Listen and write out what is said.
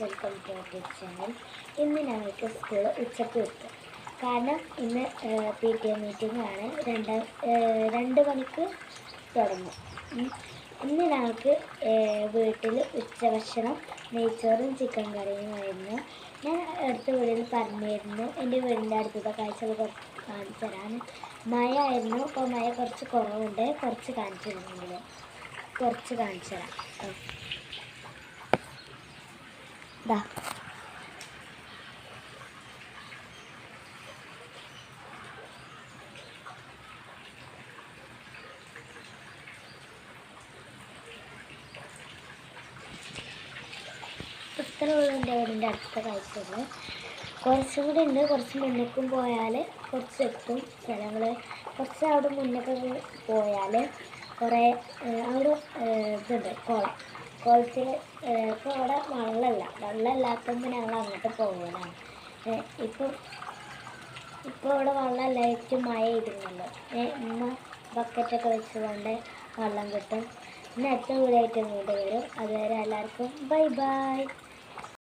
Welcome to our channel. ഇന്ന് ഞങ്ങൾക്ക് school ഉച്ചയ്ക്ക് വിട്ടു. കാരണം ഇന്ന് PTA മീറ്റിംഗ് ആണ്. 2 മണിക്ക് തുടങ്ങും. ഇന്ന് ഞങ്ങൾക്ക് വീട്ടിൽ ഉച്ചഭക്ഷണം നെയ്ച്ചോറും ചിക്കൻ കറിയുമായിരുന്നു. ഞാൻ അടുത്ത വീട്ടിൽ പറഞ്ഞിരുന്നു എൻ്റെ വീടിൻ്റെ അടുത്തത്തെ കാഴ്ചകൾ കുറച്ച് കാണിച്ചു തരാൻ. മഴ ആയിരുന്നു. അപ്പോൾ മഴ കുറച്ച് കുറവുണ്ട്. കുറച്ച് കാണിച്ചു തരാം. ദാ ഇത്രയുള്ള എൻ്റെ വീടിൻ്റെ അടുത്ത കാഴ്ചകൾ. കുറച്ചും കൂടി ഉണ്ട്. കുറച്ച് മുന്നേക്കും പോയാൽ കുറച്ച് എത്തും സ്ഥലങ്ങൾ. കുറച്ച് അവിടെ മുന്നേക്ക് പോയാൽ കുറേ അവിടെ ഇതുണ്ട്, കുളത്തിൽ. ഇപ്പോൾ അവിടെ വെള്ളമില്ലാത്തപ്പോൾ ഞങ്ങൾ അങ്ങോട്ട് പോകലാണ്. ഇപ്പോൾ ഇവിടെ വെള്ളമില്ലായിട്ട് മഴ ഇടുന്നല്ലോ. ഇന്ന് ബക്കറ്റൊക്കെ വെച്ചുകൊണ്ട് വെള്ളം കിട്ടും. ഇന്ന് അടുത്ത വീടായിട്ട് ഇങ്ങോട്ട് വരും. അതുവരെ എല്ലാവർക്കും ബൈ ബൈ.